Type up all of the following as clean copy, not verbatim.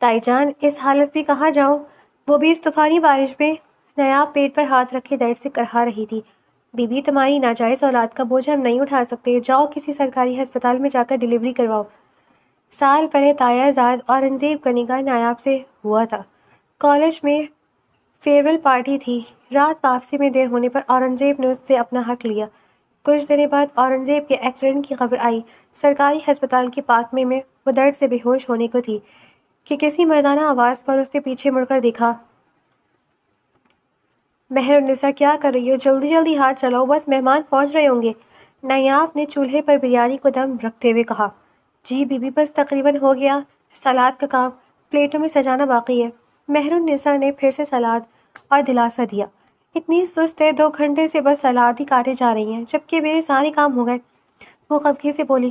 تائی جان، اس حالت میں کہاں جاؤں؟ وہ بھی اس طوفانی بارش میں نایاب پیٹ پر ہاتھ رکھے درد سے کرہا رہی تھی۔ بی بی، تمہاری ناجائز اولاد کا بوجھ ہم نہیں اٹھا سکتے، جاؤ کسی سرکاری ہسپتال میں جا کر ڈیلیوری کرواؤ۔ سال پہلے تایا زاد اورنگزیب کا نکاح نایاب سے ہوا تھا۔ کالج میں فیئرویل پارٹی تھی۔ رات واپسی میں دیر ہونے پر اورنگزیب نے اس سے اپنا حق لیا۔ کچھ دنوں بعد اورنگزیب کے ایکسیڈنٹ کی خبر آئی۔ سرکاری ہسپتال کے پارکنگ میں وہ درد سے بے ہوش ہونے کو تھی کہ کسی مردانہ آواز پر اس نے پیچھے مڑ کر دیکھا۔ مہر النساء، کیا کر رہی ہو؟ جلدی جلدی ہاتھ چلاؤ، بس مہمان پہنچ رہے ہوں گے۔ نایاب نے چولہے پر بریانی کو دم رکھتے ہوئے کہا۔ جی بی بی، بس تقریباً ہو گیا، سلاد کا کام پلیٹوں میں سجانا باقی ہے۔ مہر النساء نے پھر سے سلاد اور دلاسا دیا۔ اتنی سست ہے، 2 گھنٹے سے بس سلاد ہی کاٹے جا رہی ہیں، جبکہ میرے سارے کام ہو گئے۔ وہ خفگی سے بولی۔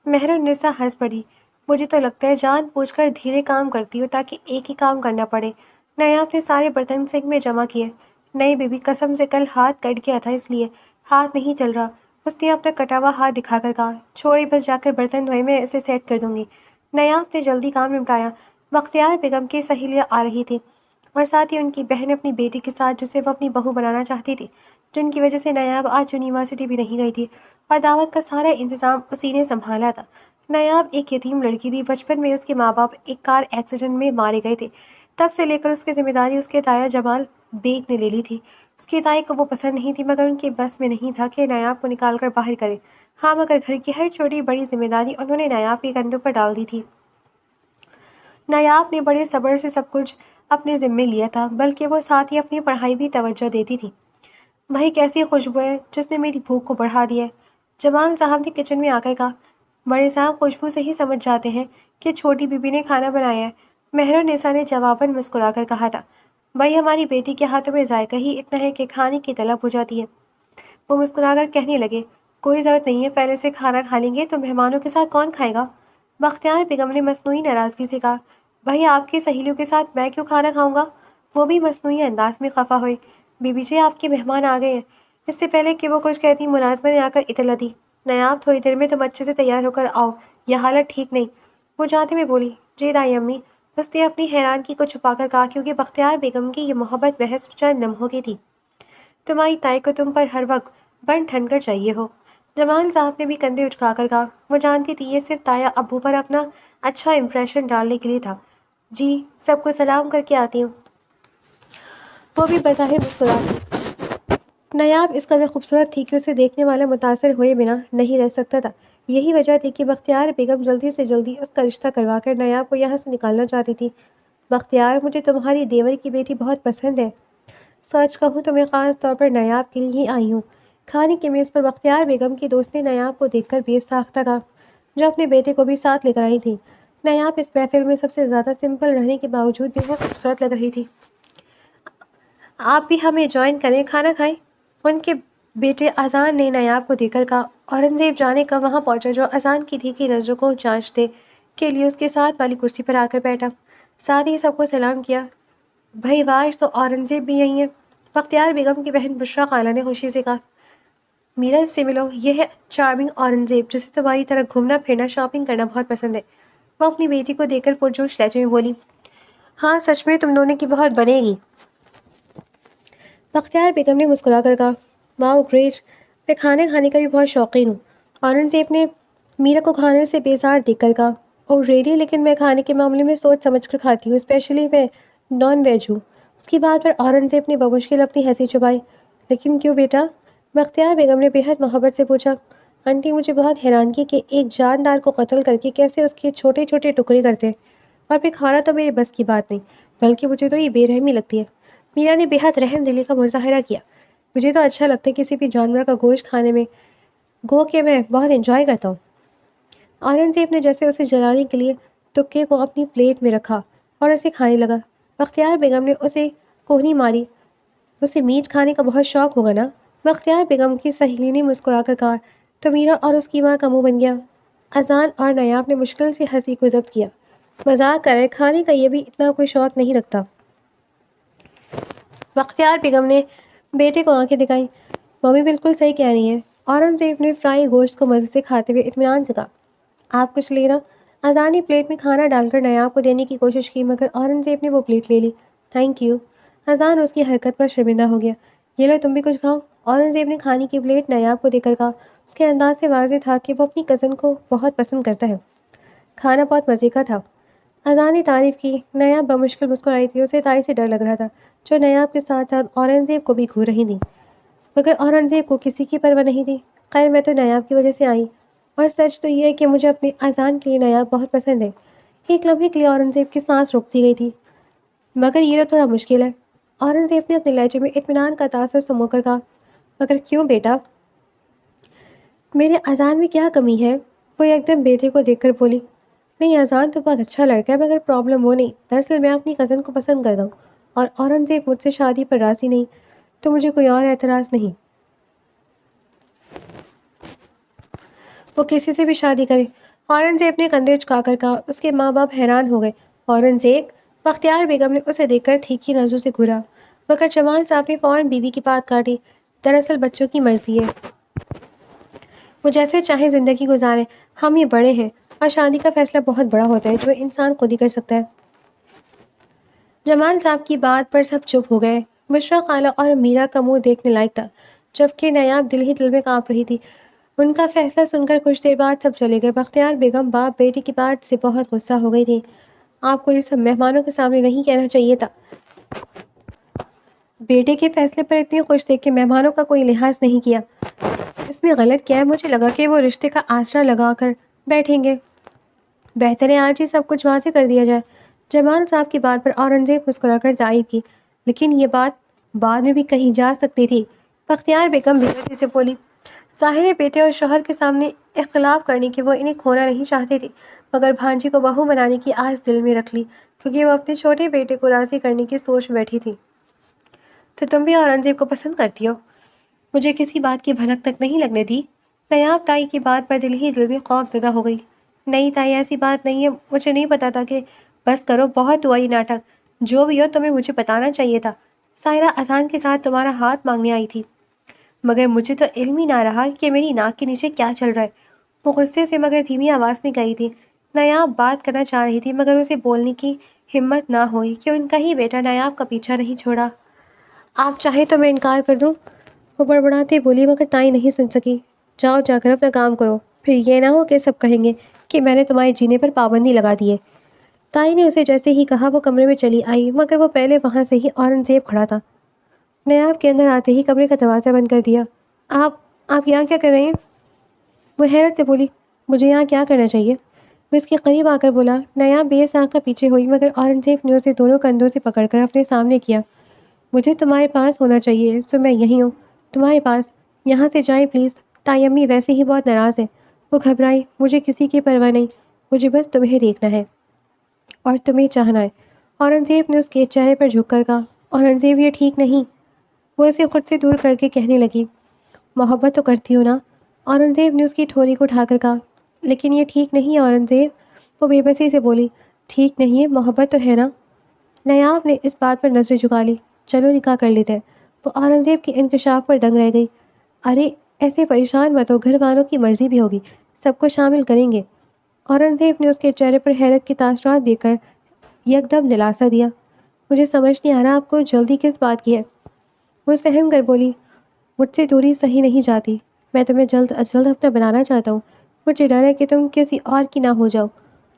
مہر النساء ہنس پڑی۔ مجھے تو لگتا ہے جان بوجھ کر دھیرے کام کرتی ہو تاکہ ایک ہی کام کرنا پڑے۔ نایاب نے سارے برتن سنک میں جمع کیے۔ نہیں بی بی، قسم سے کل ہاتھ کٹ گیا تھا، اس لیے ہاتھ نہیں چل رہا۔ اس نے اپنا کٹا ہوا ہاتھ دکھا کر کہا۔ چھوڑی، بس جا کر برتن دھوئے، میں اسے سیٹ کر دوں گی۔ نایاب نے جلدی کام نمٹایا۔ بختیار بیگم کی سہیلیاں آ رہی تھیں اور ساتھ ہی ان کی بہن اپنی بیٹی کے ساتھ، جسے وہ اپنی بہو بنانا چاہتی تھی، جن کی وجہ سے نایاب آج یونیورسٹی بھی نہیں گئی تھی، اور دعوت کا سارا انتظام اسی نے سنبھالا تھا۔ نایاب ایک یتیم لڑکی تھی۔ بچپن میں اس کے ماں باپ ایک کار ایکسیڈنٹ میں مارے گئے تھے۔ تب سے لے کر اس کی ذمہ داری اس کے تایا جمال بیگ نے لے لی تھی۔ اس کی تائی کو وہ پسند نہیں تھی، مگر ان کی بس میں نہیں تھا کہ نایاب کو نکال کر باہر کرے۔ ہاں، مگر گھر کی ہر چھوٹی بڑی ذمہ داری انہوں نے نایاب کے کندھوں پر ڈال دی تھی۔ نایاب نے بڑے صبر سے سب کچھ اپنے ذمے لیا تھا، بلکہ وہ ساتھ ہی اپنی پڑھائی بھی توجہ دیتی تھی۔ وہی کیسی خوشبو ہے جس نے میری بھوک کو بڑھا دیا ہے، جمال صاحب نے کچن میں آ کر کہا۔ بڑے صاحب خوشبو سے ہی سمجھ جاتے ہیں کہ چھوٹی بی بی نے کھانا بنایا ہے، مہر النساء نے جواباً مسکرا کر کہا تھا۔ بھائی، ہماری بیٹی کے ہاتھوں میں ذائقہ ہی اتنا ہے کہ کھانے کی طلب ہو جاتی ہے۔ وہ مسکرا کر کہنے لگے۔ کوئی ضرورت نہیں ہے، پہلے سے کھانا کھا لیں گے تو مہمانوں کے ساتھ کون کھائے گا؟ بختیار بیگم نے مصنوعی ناراضگی سے کہا۔ بھائی، آپ کی سہیلیوں کے ساتھ میں کیوں کھانا کھاؤں گا؟ وہ بھی مصنوعی انداز میں خفا ہوئی۔ بی بی جی، آپ کے مہمان آ گئے ہیں۔ اس سے پہلے کہ وہ کچھ کہتی، ملازمہ نے آ کر اطلاع دی۔ نایاب، تھوڑی دیر میں تم اچھے سے تیار ہو کر آؤ، یہ حالت ٹھیک نہیں۔ وہ جاتے ہوئے بولی۔ جی دائی امی، اس نے اپنی حیرانگی کو چھپا کر کہا، کیونکہ بختیار بیگم کی یہ محبت محض چند لمحوں کی تھی۔ تمہاری تائی کو تم پر ہر وقت بن ٹھن کر چاہیے ہو۔ جمال صاحب نے بھی کندھے اچکا کر کہا۔ وہ جانتی تھی یہ صرف تایا ابو پر اپنا اچھا امپریشن ڈالنے کے لیے تھا۔ جی، سب کو سلام کر کے آتی ہوں۔ وہ بھی بظاہر مسکرا۔ نایاب اس قدر خوبصورت تھی کہ اسے دیکھنے والا متاثر ہوئے بنا نہیں رہ سکتا تھا۔ یہی وجہ تھی کہ بختیار بیگم جلدی سے جلدی اس کا رشتہ کروا کر نایاب کو یہاں سے نکالنا چاہتی تھی۔ بختیار، مجھے تمہاری دیور کی بیٹی بہت پسند ہے۔ سچ کہوں تو میں خاص طور پر نایاب کے لیے ہی آئی ہوں۔ کھانے کی میز پر بختیار بیگم کی دوست نے نایاب کو دیکھ کر بے ساختہ کہا، جو اپنے بیٹے کو بھی ساتھ لے کر آئی تھی۔ نایاب اس محفل میں سب سے زیادہ سمپل رہنے کے باوجود بھی بہت خوبصورت لگ رہی تھی۔ آپ بھی ہمیں جوائن کریں، کھانا کھائیں۔ ان کے بیٹے اذان نے نایاب کو دیکھ کر کہا۔ اورنگزیب جانے کا وہاں پہنچا، جو اذان کی تیکھی نظروں کو جانچنے کے لیے اس کے ساتھ والی کرسی پر آ کر بیٹھا۔ ساتھ ہی سب کو سلام کیا۔ بھائی واش، تو اورنگزیب بھی یہیں ہے؟ بختیار بیگم کی بہن بشریٰ خالہ نے خوشی سے کہا۔ میرا، اس سے ملو، یہ ہے چارمنگ اورنگزیب، جسے تمہاری طرح گھومنا پھرنا شاپنگ کرنا بہت پسند ہے۔ وہ اپنی بیٹی کو دیکھ کر پرجوش لہجے میں بولی۔ ہاں سچ میں تم دونوں کی بہت بنے گی۔ بختیار بیگم نے مسکرا کر کہا۔ واو گریٹ، میں کھانے کھانے کا بھی بہت شوقین ہوں۔ اورنگزیب نے میرا کو کھانے سے بیزار دیکھ کر کہا۔ اوہ ریئلی، لیکن میں کھانے کے معاملے میں سوچ سمجھ کر کھاتی ہوں، اسپیشلی میں نان ویج ہوں۔ اس کی بات پر اورنگزیب نے بمشکل اپنی ہنسی چھپائی۔ لیکن کیوں بیٹا؟ بختیار بیگم نے بے حد محبت سے پوچھا۔ آنٹی، مجھے بہت حیرانگی کہ ایک جاندار کو قتل کر کے کیسے اس کے چھوٹے چھوٹے ٹکڑے کرتے ہیں، اور پھر کھانا تو میرے بس کی بات نہیں، بلکہ مجھے تو یہ بے رحمی لگتی ہے۔ میرا نے بے حد رحم دلی کا مظاہرہ کیا۔ مجھے تو اچھا لگتا ہے کسی بھی جانور کا گوشت کھانے میں، گو کہ میں بہت انجوائے کرتا ہوں۔ اورنگزیب نے جیسے اسے جلانے کے لیے تکے کو اپنی پلیٹ میں رکھا اور اسے کھانے لگا۔ بختیار بیگم نے اسے کوہنی ماری۔ اسے میٹ کھانے کا بہت شوق ہوگا نا؟ بختیار بیگم کی سہیلی نے مسکرا کر کہا تو میرا اور اس کی ماں کا منہ بن گیا۔ اذان اور نایاب نے مشکل سے ہنسی کو ضبط کیا۔ مذاق کر رہے، کھانے کا یہ بھی اتنا کوئی شوق نہیں رکھتا۔ بختیار بیگم نے بیٹے کو آنکھیں دکھائیں۔ ممی بالکل صحیح کہہ رہی ہیں۔ اورنگزیب نے فرائی گوشت کو مزے سے کھاتے ہوئے اطمینان سے کہا۔ آپ کچھ لینا؟ اذان نے پلیٹ میں کھانا ڈال کر نایاب کو دینے کی کوشش کی مگر اورنگزیب نے وہ پلیٹ لے لی۔ Thank you. اذان اس کی حرکت پر شرمندہ ہو گیا۔ یہ لو تم بھی کچھ کھاؤ۔ اورنگزیب نے کھانے کی پلیٹ نایاب کو دے کر کہا۔ اس کے انداز سے واضح تھا کہ وہ اپنی کزن کو بہت پسند کرتا ہے۔ کھانا بہت مزے کا تھا۔ اذان نے تعریف کی۔ نایاب بمشکل مسکرائی تھی، اسے تائی سے ڈر لگ رہا تھا جو نایاب کے ساتھ ساتھ اورنگزیب کو بھی گھور رہی تھی، مگر اورنگزیب کو کسی کی پرواہ نہیں تھی۔ خیر میں تو نایاب کی وجہ سے آئی، اور سچ تو یہ ہے کہ مجھے اپنی اذان کے لیے نایاب بہت پسند ہے۔ ایک لمحے کے لیے اورنگزیب کی سانس رک سی گئی تھی، مگر یہ تو تھوڑا مشکل ہے۔ اورنگزیب نے اپنے لہجے میں اطمینان کا تاثر سمو کر کہا، مگر کیوں بیٹا؟ میرے اذان میں کیا کمی ہے؟ وہ ایک دم بیٹے کو دیکھ کر بولی۔ نہیں، اذان تو بہت اچھا لڑکا ہے، مگر پرابلم وہ نہیں۔ دراصل میں اپنی کزن کو پسند کرتا ہوں، اور اورنگزیب مجھ سے شادی پر راضی نہیں، تو مجھے کوئی اور اعتراض نہیں۔ وہ کسی سے بھی شادی کرے۔ اورنگزیب نے کندھے جھکا کر کہا۔ اس کے ماں باپ حیران ہو گئے۔ اورنگزیب؟ بختیار بیگم نے اسے دیکھ کر تیکھی نظروں سے گھورا، مگر جمال صاحب نے فوراً بیوی کی بات کاٹی۔ دراصل بچوں کی مرضی ہے، وہ جیسے چاہیں زندگی گزاریں، ہم یہ بڑے ہیں، اور شادی کا فیصلہ بہت بڑا ہوتا ہے جو انسان خود ہی کر سکتا ہے۔ جمال صاحب کی بات پر سب چپ ہو گئے۔ بشریٰ خالہ اور میرا کا منہ دیکھنے لائق تھا، جبکہ نایاب دل ہی دل میں کانپ رہی تھی۔ ان کا فیصلہ سن کر کچھ دیر بعد سب چلے گئے۔ بختیار بیگم باپ بیٹی کی بات سے بہت غصہ ہو گئی تھی۔ آپ کو یہ سب مہمانوں کے سامنے نہیں کہنا چاہیے تھا۔ بیٹے کے فیصلے پر اتنی خوش دیکھ کے مہمانوں کا کوئی لحاظ نہیں کیا۔ اس میں غلط کیا ہے؟ مجھے لگا کہ وہ رشتے کا آسرا لگا کر بیٹھیں گے۔ بہتر ہے آج ہی سب کچھ واضح کر دیا جائے۔ جمال صاحب کی بات پر اورنگزیب مسکرا کر تائید کی۔ لیکن یہ بات بعد میں بھی کہی جا سکتی تھی۔ بختیار بیگم بے بسی سے بولی۔ ظاہر ہے بیٹے اور شوہر کے سامنے اختلاف کرنے کی وہ انہیں کھونا نہیں چاہتی تھی، مگر بھانجی کو بہو بنانے کی آس دل میں رکھ لی، کیونکہ وہ اپنے چھوٹے بیٹے کو راضی کرنے کی سوچ بیٹھی تھی۔ تو تم بھی اورنگزیب کو پسند کرتی ہو؟ مجھے کسی بات کی بھنک تک نہیں لگنے دی۔ نایاب تائی کی بات پر دل ہی دل میں خوف زدہ ہو گئی۔ نہیں تائی، ایسی بات نہیں ہے، مجھے نہیں پتا تھا کہ… بس کرو، بہت ہوا یہ ناٹک۔ جو بھی ہو تمہیں مجھے بتانا چاہیے تھا۔ سائرہ اذان کے ساتھ تمہارا ہاتھ مانگنے آئی تھی، مگر مجھے تو علم ہی نہ رہا کہ میری ناک کے نیچے کیا چل رہا ہے۔ وہ غصے سے مگر دھیمی آواز میں کہی تھی۔ نایاب بات کرنا چاہ رہی تھی، مگر اسے بولنے کی ہمت نہ ہوئی کہ ان کا ہی بیٹا نایاب کا پیچھا نہیں چھوڑا۔ آپ چاہیں تو میں انکار کر دوں؟ وہ بڑبڑاتے بولی، مگر تائی نہیں سن سکی۔ جاؤ جا کر اپنا کام کرو، پھر یہ نہ ہو کہ سب کہیں گے کہ میں نے تمہارے جینے پر پابندی لگا دی ہے۔ تائی نے اسے جیسے ہی کہا وہ کمرے میں چلی آئی، مگر وہ پہلے وہاں سے ہی اورنگزیب کھڑا تھا۔ نایاب کے اندر آتے ہی کمرے کا دروازہ بند کر دیا۔ آپ یہاں کیا کر رہے ہیں؟ وہ حیرت سے بولی۔ مجھے یہاں کیا کرنا چاہیے؟ وہ اس کے قریب آ کر بولا۔ نایاب بے ساختہ پیچھے ہوئی، مگر اورنگزیب نے اسے دونوں کندھوں سے پکڑ کر اپنے سامنے کیا۔ مجھے تمہارے پاس ہونا چاہیے، سو میں یہیں ہوں، تمہارے پاس۔ یہاں سے جائیں پلیز، تائی امی ویسے ہی بہت ناراض ہے۔ وہ گھبرائی۔ مجھے کسی کی پرواہ نہیں، مجھے بس تمہیں دیکھنا ہے اور تمہیں چاہنا ہے۔ اورنگزیب نے اس کے چہرے پر جھک کر کہا۔ اورنگزیب یہ ٹھیک نہیں۔ وہ اسے خود سے دور کر کے کہنے لگی۔ محبت تو کرتی ہو نا؟ اورنگزیب نے اس کی ٹھوری کو اٹھا کر کہا۔ لیکن یہ ٹھیک نہیں ہے اورنگزیب، وہ بے بسی سے بولی۔ ٹھیک نہیں ہے، محبت تو ہے نا؟ نایاب نے اس بات پر نظریں جھکا لی۔ چلو نکاح کر لیتے ہیں۔ وہ اورنگزیب کے انکشاف پر دنگ رہ گئی۔ ارے ایسے پریشان مت ہو، گھر والوں کی مرضی بھی ہوگی، سب کو شامل کریں گے۔ اورنگزیب نے اس کے چہرے پر حیرت کے تاثرات دیکھ کر یکدم دلاسا دیا۔ مجھے سمجھ نہیں آ رہا آپ کو جلدی کس بات کی ہے؟ وہ سہم کر بولی۔ مجھ سے دوری صحیح نہیں جاتی، میں تمہیں جلد از جلد اپنا بنانا چاہتا ہوں، مجھے ڈر ہے کہ تم کسی اور کی نہ ہو جاؤ۔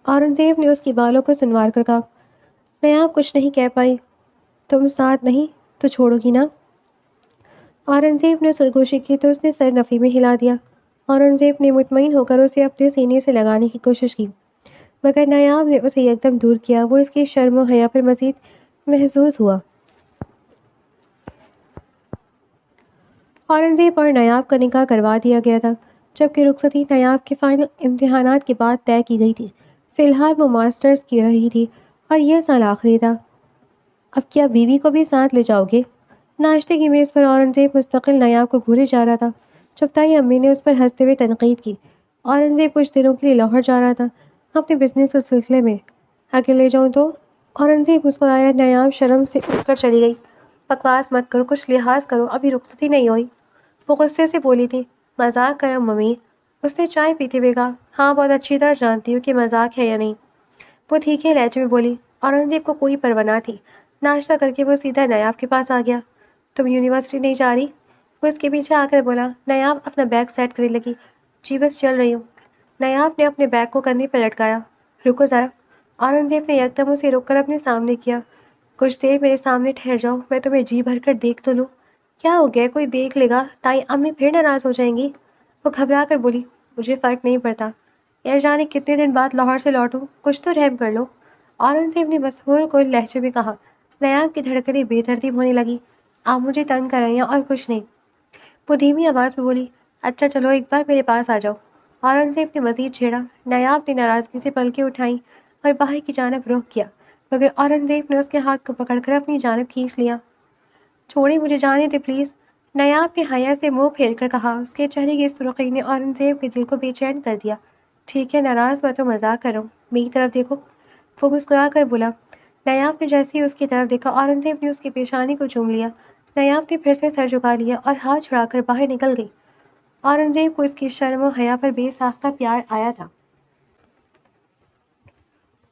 اورنگزیب نے اس کی بالوں کو سنوار کر کہا۔ نایاب کچھ نہیں کہہ پائی۔ تم ساتھ نہیں تو چھوڑو گی نا؟ اورنگزیب نے سرگوشی کی تو اس نے سر نفی میں ہلا دیا۔ اورنگزیب نے مطمئن ہو کر اسے اپنے سینے سے لگانے کی کوشش کی، مگر نایاب نے اسے یکدم دور کیا۔ وہ اس کی شرم و حیا پر مزید محظوظ ہوا۔ اورنگزیب اور نایاب کا نکاح کروا دیا گیا تھا، جبکہ رخصتی نایاب کے فائنل امتحانات کے بعد طے کی گئی تھی۔ فی الحال وہ ماسٹرز کی رہی تھی اور یہ سال آخری تھا۔ اب کیا بیوی کو بھی ساتھ لے جاؤ گے؟ ناشتے کی میز پر اورنگزیب مستقل نایاب کو گھورے جا رہا تھا، جب تائی امی نے اس پر ہنستے ہوئے تنقید کی۔ اورنگزیب کچھ دنوں کے لیے لاہور جا رہا تھا اپنے بزنس کے سلسلے میں۔ اگر لے جاؤں تو؟ اورنگزیب مسکرایا۔ نایاب شرم سے اٹھ کر چلی گئی۔ بکواس مت کرو، کچھ لحاظ کرو، ابھی رخصتی نہیں ہوئی۔ وہ غصے سے بولی تھی۔ مذاق کرم ممی، اس نے چائے پیتے ہوئے کہا۔ ہاں بہت اچھی طرح جانتی ہوں کہ مذاق ہے یا نہیں، وہ تھیکے لہجے میں بولی۔ اورنگزیب کو کوئی پرواہ نہ تھی۔ ناشتہ کر کے وہ سیدھا نیاب کے پاس آ گیا۔ تم یونیورسٹی نہیں جا رہی؟ وہ اس کے پیچھے آ کر بولا۔ نیاب اپنا بیگ سیٹ کرنے لگی۔ جی بس چل رہی ہوں۔ نیاب نے اپنے بیگ کو کندھے پہ لٹکایا۔ رکو ذرا۔ اورنگزیب نے یکدم اسے روک کر اپنے سامنے کیا۔ کچھ دیر میرے سامنے ٹھہر جاؤ، میں تمہیں جی بھر کر دیکھ تو لوں۔ کیا ہو گیا؟ کوئی دیکھ لے گا، تائی امی پھر ناراض ہو جائیں گی۔ وہ گھبرا کر بولی۔ مجھے فرق نہیں پڑتا، یار جانے کتنے دن بعد لاہور سے لوٹوں، کچھ تو رحم کر لو۔ اورنگزیب نے مسحور کو لہجے میں کہا۔ نیاب کی دھڑکنیں بے ترتیب ہونے لگی۔ آپ مجھے تنگ کر رہی ہیں اور کچھ نہیں، وہ دھیمی آواز میں بولی۔ اچھا چلو ایک بار میرے پاس آ جاؤ۔ اورنگزیب نے مزید چھیڑا۔ نیاب نے ناراضگی سے پلکیں اٹھائیں اور باہر کی جانب رخ کیا، مگر اورنگزیب نے اس کے ہاتھ کو پکڑ کر اپنی جانب کھینچ لیا۔ چھوڑیں، مجھے جانے دے پلیز، نیاب نے حیا سے منہ پھیر کر کہا۔ اس کے چہرے کی سرخی نے اورنگزیب کے دل کو بے چین کر دیا۔ ٹھیک ہے ناراض، میں تو مذاق کر رہا ہوں، میری طرف دیکھو، وہ مسکرا کر بولا۔ نیاب نے جیسے ہی اس کی طرف دیکھا، اورنگزیب نے اس کی پیشانی کو چوم لیا۔ نیاب نے پھر سے سر جھکا لیا اور ہاتھ چھڑا کر باہر نکل گئی۔ اورنگزیب کو اس کی شرم و حیا پر بے ساختہ پیار آیا تھا۔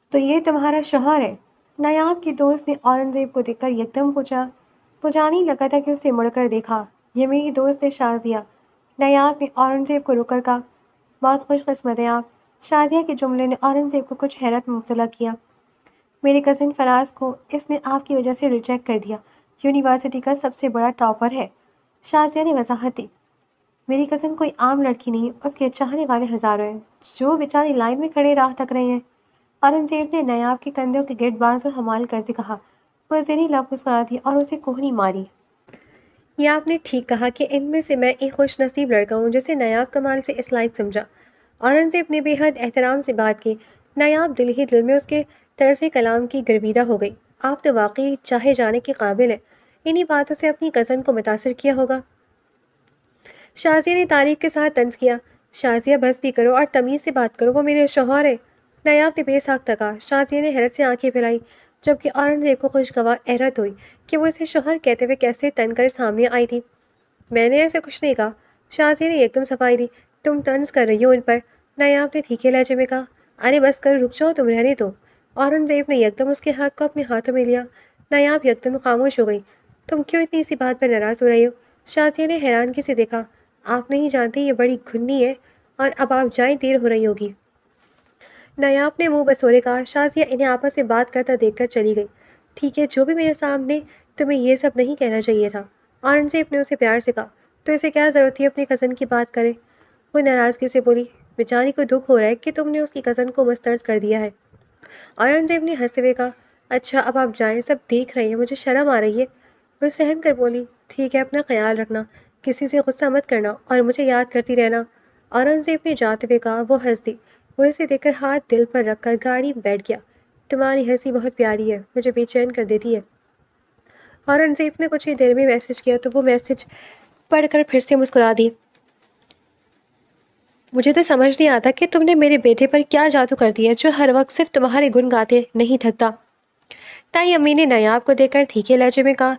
تو یہ تمہارا شوہر ہے؟ نیاب کی دوست نے اورنگزیب کو دیکھ کر یکدم پوچھا۔ وہ جان ہی لگا تھا کہ اسے مڑ کر دیکھا۔ یہ میری دوست ہے شازیہ۔ نیاب نے اورنگزیب کو روک کر کہا۔ بہت خوش قسمت ہیں آپ۔ شازیہ کے جملے نے اورنگزیب کو کچھ حیرت میں مبتلا کیا۔ میرے کزن فراز کو اس نے آپ کی وجہ سے ریجیکٹ کر دیا، یونیورسٹی کا سب سے بڑا ٹاپر ہے، شازیہ نے وضاحت دی۔ میری کزن کوئی عام لڑکی نہیں، اس کے چاہنے والے ہزاروں ہیں، جو بیچاری لائن میں کھڑے راہ تک رہے ہیں۔ اورنگزیب نے نیاب کے کندھوں کے گرد بازو حمال کرتے کہا۔ وہ زیریں لب مسکرا دی اور اسے کوہنی ماری۔ یہ آپ نے ٹھیک کہا کہ ان میں سے میں ایک خوش نصیب لڑکا ہوں جسے نیاب کمال سے اس لائق سمجھا۔ اورنگزیب نے بے حد احترام سے بات کی۔ نیاب دل ہی دل میں اس کے طرز کلام کی گرویدہ ہو گئی۔ آپ تو واقعی چاہے جانے کے قابل ہیں، انہی باتوں سے اپنی کزن کو متاثر کیا ہوگا۔ شازیہ نے تعریف کے ساتھ طنز کیا۔ شازیہ بس بھی کرو اور تمیز سے بات کرو، وہ میرے شوہر ہے۔ نیاب نے بے ساختہ کہا۔ شازیہ نے حیرت سے آنکھیں پھیلائی، جبکہ اورنگزیب کو خوشگوار حیرت ہوئی کہ وہ اسے شوہر کہتے ہوئے کیسے تن کر سامنے آئی تھی۔ میں نے ایسے کچھ نہیں کہا، شازیہ نے یکدم صفائی دی۔ تم طنز کر رہی ہو ان پر، نیاب نے تھیکے لہجے میں کہا۔ ارے بس کر، رک جاؤ، تم رہنے دو۔ اورنگزیب نے یکدم اس کے ہاتھ کو اپنے ہاتھوں میں لیا۔ نیاب یکدم خاموش ہو گئی۔ تم کیوں اتنی سی بات پر ناراض ہو رہی ہو؟ شازیہ نے حیرانگی سے دیکھا۔ آپ نہیں جانتے یہ بڑی گھنی ہے، اور اب آپ جائیں، دیر ہو رہی ہوگی۔ نیاب نے منہ بسورے کہا۔ شازیہ انہیں آپس میں بات کرتا دیکھ کر چلی گئی۔ ٹھیک ہے، جو بھی میرے سامنے تمہیں یہ سب نہیں کہنا چاہیے تھا، اورنگزیب نے اسے پیار سے کہا۔ تو اسے کیا ضرورت تھی اپنی کزن کی بات کرے؟ وہ ناراضگی سے بولی۔ بیچاری کو دکھ ہو رہا ہے کہ تم نے اس کی کزن کو مسترد کر دیا ہے۔ اورنگزیب نے ہنستے ہوئے کہا۔ اچھا اب آپ جائیں، سب دیکھ رہے ہیں، مجھے شرم آ رہی ہے۔ وہ سہم کر بولی۔ ٹھیک ہے، اپنا خیال رکھنا، کسی سے غصہ مت کرنا اور مجھے یاد کرتی رہنا۔ اورنگزیب نے جاتے ہوئے کہا۔ وہ ہنس دی۔ وہ اسے دیکھ کر ہاتھ دل پر رکھ کر گاڑی میں بیٹھ گیا۔ تمہاری ہنسی بہت پیاری ہے، مجھے بے چین کر دیتی ہے۔ اورنگزیب نے کچھ ہی دیر میں میسج کیا تو وہ میسج پڑھ کر پھر سے مسکرا دی۔ مجھے تو سمجھ نہیں آتا کہ تم نے میرے بیٹے پر کیا جادو کر دیا جو ہر وقت صرف تمہارے گن گاتے نہیں تھکتا۔ تائی امی نے نیاب کو دیکھ کر تھیکے لہجے میں کہا۔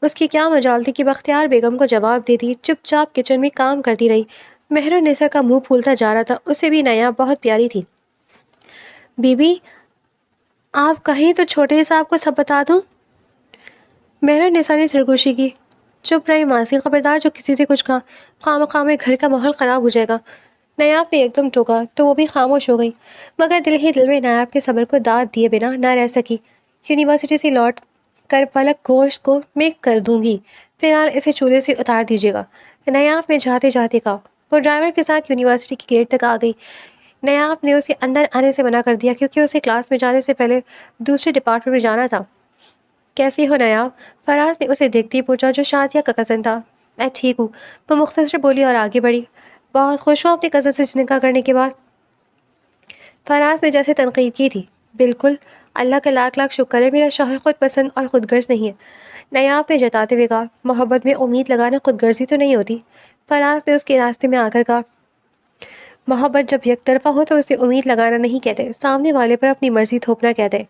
اس کی کیا مجال تھی کہ بختیار بیگم کو جواب دیتی، چپ چاپ کچن میں کام کرتی رہی۔ مہرالنساء کا منہ پھولتا جا رہا تھا، اسے بھی نیاب بہت پیاری تھی۔ بی بی آپ کہیں تو چھوٹے صاحب کو سب بتا دوں؟ مہرالنساء نے سرگوشی کی۔ چپ رہے ماسی، خبردار جو کسی سے کچھ کہا، خواہ میں گھر کا ماحول خراب ہو جائے گا۔ نیاب نے ایک دم ٹوکا تو وہ بھی خاموش ہو گئی، مگر دل ہی دل میں نیاب کے صبر کو داد دیے بنا نہ رہ سکی۔ یونیورسٹی سے لوٹ کر پلک گوشت کو میں کر دوں گی، فی الحال اسے چولہے سے اتار دیجیے گا، نیاب نے جاتے جاتے کہا۔ وہ ڈرائیور کے ساتھ یونیورسٹی کی گیٹ تک آ گئی۔ نیاب نے اسے اندر آنے سے منع کر دیا کیونکہ اسے کلاس میں جانے سے پہلے دوسرے ڈپارٹمنٹ میں جانا تھا۔ کیسی ہو نیاب؟ فراز نے اسے دیکھتے ہی پوچھا، جو شازیہ کا کزن تھا۔ میں ٹھیک ہوں، وہ مختصر بولی اور آگے بڑھی۔ بہت خوش ہوں اپنے کزن سے نکاح کرنے کے بعد؟ فراز نے جیسے تنقید کی تھی۔ بالکل، اللہ کا لاکھ لاکھ شکر ہے، میرا شوہر خود پسند اور خود غرض نہیں ہے، نیاب نے جتاتے ہوئے کہا۔ محبت میں امید لگانا خود غرضی تو نہیں ہوتی، فراز نے اس کے راستے میں آ کر کہا۔ محبت جب یک طرفہ ہو تو اسے امید لگانا نہیں کہتے، سامنے والے پر اپنی مرضی تھوپنا کہتے ہیں،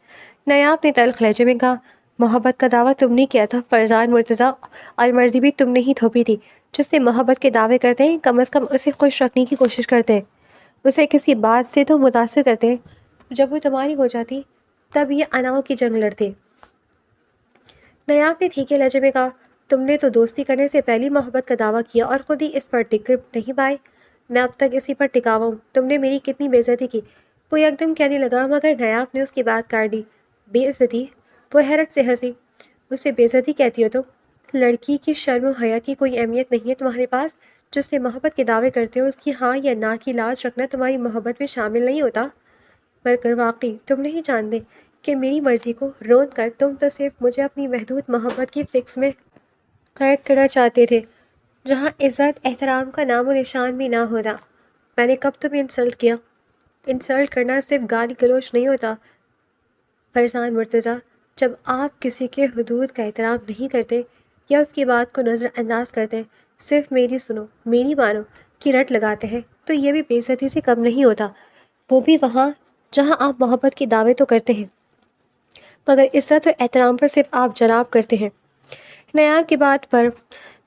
نیاب نے تلخ لہجے میں کہا۔ محبت کا دعویٰ تم نے کیا تھا فرزان مرتضیٰ، اور مرضی بھی تم نے ہی تھوپی تھی۔ جس سے محبت کے دعوے کرتے ہیں کم از کم اسے خوش رکھنے کی کوشش کرتے ہیں۔ اسے کسی بات سے تو متاثر کرتے، جب وہ تمہاری ہو جاتی تب یہ اناؤں کی جنگ لڑتے۔ نیاب نے ٹھیکے لہجے میں کہا، تم نے تو دوستی کرنے سے پہلی محبت کا دعویٰ کیا اور خود ہی اس پر ٹک نہیں پائے۔ میں اب تک اسی پر ٹکا ہوا ہوں، تم نے میری کتنی بے عزتی کی۔ وہ ایک دم کہنے لگا، مگر نیاب نے اس کی بات کاٹ دی۔ بے عزتی؟ وہ حیرت سے ہنسی۔ اسے بے عزتی کہتی ہو تم؟ لڑکی کی شرم و حیا کی کوئی اہمیت نہیں ہے تمہارے پاس؟ جس سے محبت کے دعوے کرتے ہو اس کی ہاں یا نہ کی لاج رکھنا تمہاری محبت میں شامل نہیں ہوتا؟ مگر واقعی تم نہیں جانتے کہ میری مرضی کو روند کر تم تو صرف مجھے اپنی محدود محبت کی فکس میں قید کرنا چاہتے تھے، جہاں عزت احترام کا نام و نشان بھی نہ ہوتا۔ میں نے کب تمہیں انسلٹ کیا؟ انسلٹ کرنا صرف گالی گلوچ نہیں ہوتا فرزان مرتضیٰ۔ جب آپ کسی کے حدود کا احترام نہیں کرتے یا اس کی بات کو نظر انداز کرتے، صرف میری سنو میری مانو کی رٹ لگاتے ہیں، تو یہ بھی بے عزتی سے کم نہیں ہوتا، وہ بھی وہاں جہاں آپ محبت کے دعوے تو کرتے ہیں مگر عزت و احترام پر صرف آپ جناب کرتے ہیں۔ نیاب کی بات پر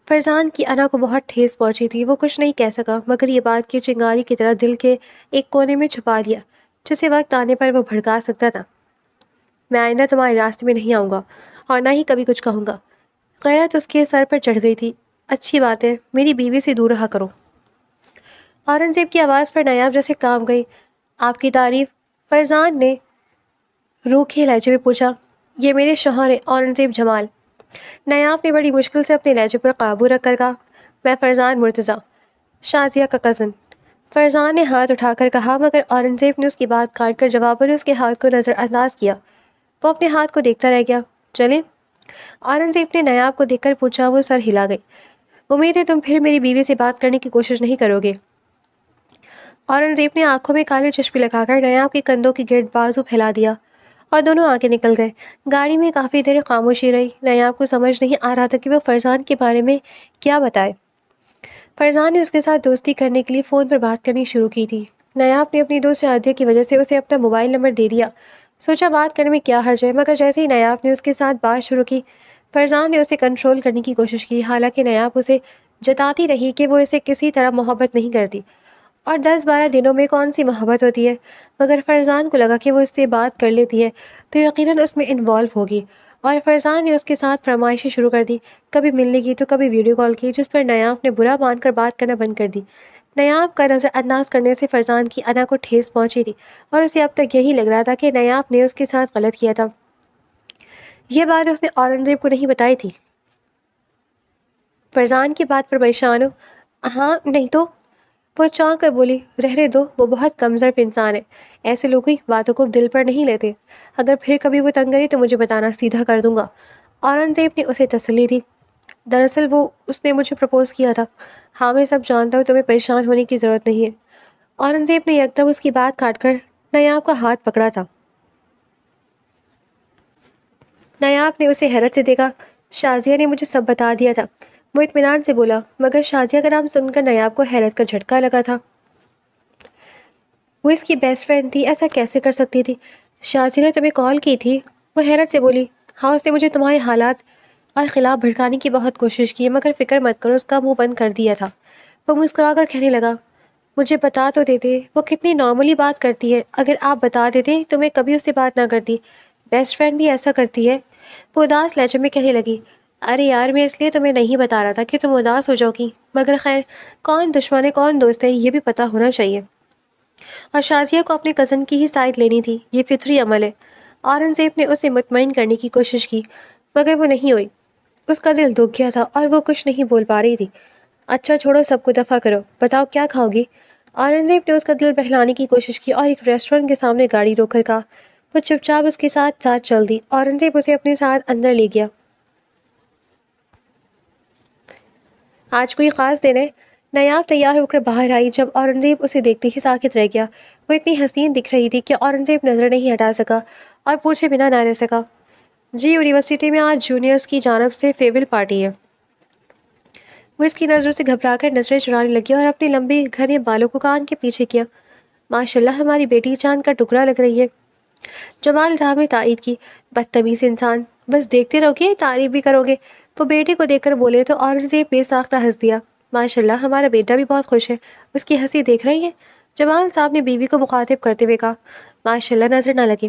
فرزان کی انا کو بہت ٹھیس پہنچی تھی۔ وہ کچھ نہیں کہہ سکا مگر یہ بات کی چنگاری کی طرح دل کے ایک کونے میں چھپا لیا، جسے وقت آنے پر وہ بھڑکا سکتا تھا۔ میں آئندہ تمہارے راستے میں نہیں آؤں گا اور نہ ہی کبھی کچھ کہوں گا۔ غیرت اس کے سر پر چڑھ گئی تھی۔ اچھی بات ہے، میری بیوی سے دور رہا کرو۔ اورنگزیب کی آواز پر نیاب جیسے کام گئی۔ آپ کی تعریف؟ فرزان نے روکھے لہجے میں پوچھا۔ یہ میرے شوہر ہیں، اورنگزیب جمال۔ نیاب نے بڑی مشکل سے اپنے لہجے پر قابو رکھ کر کہا، میں فرزان مرتضیٰ، شازیہ کا کزن۔ فرزان نے ہاتھ اٹھا کر کہا، مگر اورنگزیب نے اس کی بات کاٹ کر جواباً اس کے ہاتھ کو نظر انداز کیا۔ وہ اپنے ہاتھ کو دیکھتا رہ گیا۔ چلیں؟ اورنگزیب نے نیاب کو دیکھ کر پوچھا۔ وہ سر ہلا گئی۔ امید ہے تم پھر میری بیوی سے بات کرنے کی کوشش نہیں کرو گے۔ اورنگزیب نے آنکھوں میں کالے چشمے لگا کر نیاب کے کندھوں کے گرد بازو پھیلا دیا اور دونوں آگے نکل گئے۔ گاڑی میں کافی دیر خاموشی رہی۔ نیاب کو سمجھ نہیں آ رہا تھا کہ وہ فرزان کے بارے میں کیا بتائے۔ فرزان نے اس کے ساتھ دوستی کرنے کے لیے فون پر بات کرنی شروع کی تھی۔ نیاب نے اپنی دوست شادیہ کی وجہ سے اسے اپنا موبائل نمبر دے دیا۔ سوچا بات کرنے میں کیا حرج ہے، مگر جیسے ہی نیاب نے اس کے ساتھ بات شروع کی، فرزان نے اسے کنٹرول کرنے کی کوشش کی، حالانکہ نیاب اسے جتاتی رہی کہ وہ اسے کسی طرح محبت نہیں کرتی اور 10-12 دنوں میں کون سی محبت ہوتی ہے، مگر فرزان کو لگا کہ وہ اس سے بات کر لیتی ہے تو یقیناً اس میں انوالو ہوگی، اور فرزان نے اس کے ساتھ فرمائشیں شروع کر دی، کبھی ملنے کی تو کبھی ویڈیو کال کی، جس پر نیاب نے برا مان کر بات کرنا بند کر دی۔ نیاب کا نظر انداز کرنے سے فرزان کی انا کو ٹھیس پہنچی تھی اور اسے اب تک یہی لگ رہا تھا کہ نیاب نے اس کے ساتھ غلط کیا تھا۔ یہ بات اس نے اورنگزیب کو نہیں بتائی تھی۔ فرزان کی بات پر پریشان ہو؟ ہاں نہیں تو؟ وہ چونک کر بولی، رہنے دو، وہ بہت کم ظرف انسان ہے، ایسے لوگ ہی باتوں کو دل پر نہیں لیتے، اگر پھر کبھی وہ تنگ کرے تو مجھے بتانا، سیدھا کر دوں گا۔ اورنگزیب نے اسے تسلی دی، دراصل اس نے مجھے پرپوز کیا تھا۔ ہاں میں سب جانتا ہوں، تمہیں پریشان ہونے کی ضرورت نہیں ہے۔ اورنگزیب نے یکدم اس کی بات کاٹ کر نیاب کا ہاتھ پکڑا تھا۔ نیاب نے اسے حیرت سے دیکھا۔ شازیہ نے مجھے سب بتا دیا تھا، وہ اطمینان سے بولا، مگر شازیہ کا نام سن کر نیاب کو حیرت کا جھٹکا لگا تھا۔ وہ اس کی بیسٹ فرینڈ تھی، ایسا کیسے کر سکتی تھی؟ شازیہ نے تمہیں کال کی تھی؟ وہ حیرت سے بولی، ہاں اس نے مجھے تمہارے حالات اور خلاف بھڑکانے کی بہت کوشش کی، مگر فکر مت کرو، اس کا منہ بند کر دیا تھا۔ وہ مسکرا کر کہنے لگا، مجھے بتا تو دیتے، وہ کتنی نارملی بات کرتی ہے، اگر آپ بتا دیتے تو میں کبھی اس سے بات نہ کرتی، بیسٹ فرینڈ بھی ایسا کرتی ہے۔ وہ اداس لہجے میں کہنے لگی، ارے یار میں اس لیے تمہیں نہیں بتا رہا تھا کہ تم اداس ہو جاؤ گی، مگر خیر کون دشمن ہے کون دوست ہے یہ بھی پتہ ہونا چاہیے، اور شازیہ کو اپنے کزن کی ہی سائڈ لینی تھی، یہ فطری عمل ہے۔ اورنگزیب نے اسے مطمئن کرنے کی کوشش کی مگر وہ نہیں ہوئی۔ اس کا دل دکھ گیا تھا اور وہ کچھ نہیں بول پا رہی تھی۔ اچھا چھوڑو سب کو، دفع کرو، بتاؤ کیا کھاؤ گی؟ اورنگزیب نے اس کا دل بہلانے کی کوشش کی اور ایک ریسٹورنٹ کے سامنے گاڑی روک کر کہا۔ وہ چپ چاپ اس کے ساتھ ساتھ چل دی۔ اورنگزیب اسے اپنے ساتھ اندر لے گیا۔ آج کوئی خاص دن ہے؟ نیاب تیار ہو کر باہر آئی۔ جب اورنگزیب اسے دیکھتے ہی ساکت رہ گیا۔ وہ اتنی حسین دکھ رہی تھی کہ اورنگزیب نظر نہیں ہٹا سکا اور پوچھے بنا نہ رہ سکا، جی یونیورسٹی میں آج جونیئرز کی جانب سے فیئرویل پارٹی ہے۔ وہ اس کی نظروں سے گھبرا کر نظریں چرانے لگی اور اپنے لمبے گھنے بالوں کو کان کے پیچھے کیا۔ ماشاء اللہ ہماری بیٹی چاند کا ٹکڑا لگ رہی ہے، جمال صاحب نے تائید کی۔ بدتمیز انسان، بس دیکھتے رہو گے تعریف بھی کرو گے۔ وہ بیٹے کو دیکھ کر بولے تو اورنگزیب بے ساختہ ہنس دیا۔ ماشاء اللہ ہمارا بیٹا بھی بہت خوش ہے، اس کی ہنسی دیکھ رہی ہیں؟ جمال صاحب نے بیوی کو مخاطب کرتے ہوئے کہا، ماشاءاللہ نظر نہ لگے۔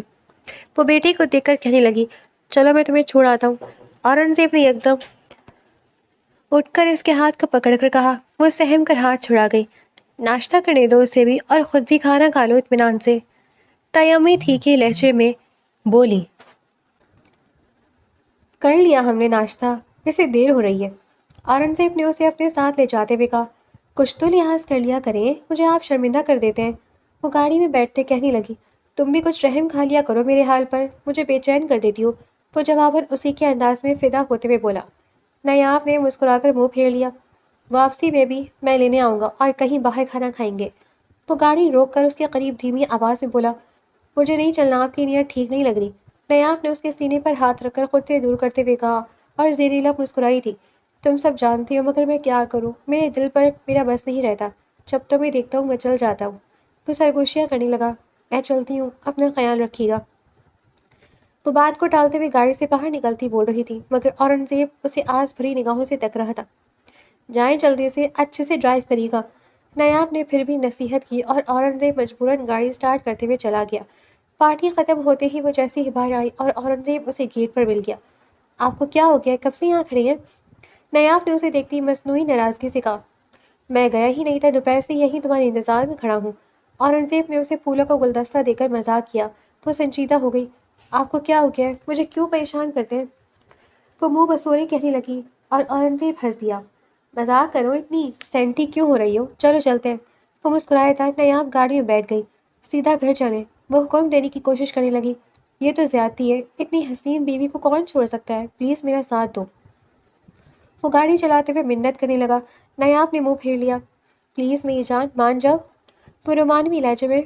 وہ بیٹے کو دیکھ کر کہنے لگی، چلو میں تمہیں چھوڑ آتا ہوں۔ اورنگزیب نے یک دم اٹھ کر اس کے ہاتھ کو پکڑ کر کہا۔ وہ سہم کر ہاتھ چھڑا گئی۔ ناشتہ کرنے دو اسے بھی، اور خود بھی کھانا کھا لو اطمینان سے، تیمی تھیکے لہجے میں بولی۔ کر لیا ہم نے ناشتہ، اسے دیر ہو رہی ہے۔ اورنگزیب نے اسے اپنے ساتھ لے جاتے ہوئے کہا، کچھ تو لحاظ کر لیا کریں، مجھے آپ شرمندہ کر دیتے ہیں۔ وہ گاڑی میں بیٹھتے کہنے لگی، تم بھی کچھ رحم کھا لیا کرو میرے حال پر، مجھے بے چین کر دیتی ہو۔ وہ جواباً اسی کے انداز میں فدا ہوتے ہوئے بولا۔ نیاب نے مسکرا کر منہ پھیر لیا۔ واپسی میں بھی میں لینے آؤں گا اور کہیں باہر کھانا کھائیں گے۔ وہ گاڑی روک کر اس کے قریب دھیمی آواز میں بولا، مجھے نہیں چلنا، آپ کی نیت ٹھیک نہیں لگ رہی۔ نیاب نے اس کے سینے پر ہاتھ رکھ کر خود سے دور کرتے ہوئے کہا، اور زیریں لب مسکرائی تھی، تم سب جانتی ہو مگر میں کیا کروں، میرے دل پر میرا بس نہیں رہتا، جب تمہیں دیکھتا ہوں میں چل جاتا ہوں۔ وہ سرگوشیاں کرنے لگا، میں چلتی ہوں، اپنا خیال رکھیے گا۔ وہ بات کو ٹالتے ہوئے گاڑی سے باہر نکلتی بول رہی تھی، مگر اورنگزیب اسے آس بھری نگاہوں سے تک رہا تھا۔ جائیں جلدی سے، اچھے سے ڈرائیو کریے گا۔ نیاب نے پھر بھی نصیحت کی اور اورنگزیب مجبوراً گاڑی سٹارٹ کرتے ہوئے چلا گیا۔ پارٹی ختم ہوتے ہی وہ جیسے ہی باہر آئی اور اورنگزیب اسے گیٹ پر مل گیا۔ آپ کو کیا ہو گیا، کب سے یہاں کھڑے ہیں؟ نیاب نے اسے دیکھتی مصنوعی ناراضگی سے کہا، میں گیا ہی نہیں تھا، دوپہر سے یہیں تمہارے انتظار میں کھڑا ہوں۔ اورنگزیب نے اسے پھولوں کا گلدستہ دے کر مذاق کیا۔ وہ سنجیدہ ہو گئی، آپ کو کیا ہو گیا ہے، مجھے کیوں پریشان کرتے ہیں؟ وہ منہ بسورے کہنے لگی اور اورنگزیب ہنس دیا۔ مذاق کرو، اتنی سینٹی کیوں ہو رہی ہو، چلو چلتے ہیں۔ وہ مسکرائے تھا، نیاب گاڑی میں بیٹھ گئی۔ سیدھا گھر چلیں۔ وہ حکم دینے کی کوشش کرنے لگی، یہ تو زیادتی ہے، اتنی حسین بیوی کو کون چھوڑ سکتا ہے، پلیز میرا ساتھ دو۔ وہ گاڑی چلاتے ہوئے منت کرنے لگا۔ نیاب نے منہ پھیر لیا، پلیز میری جان مان جاؤ۔ وہ رومانوی لہجے میں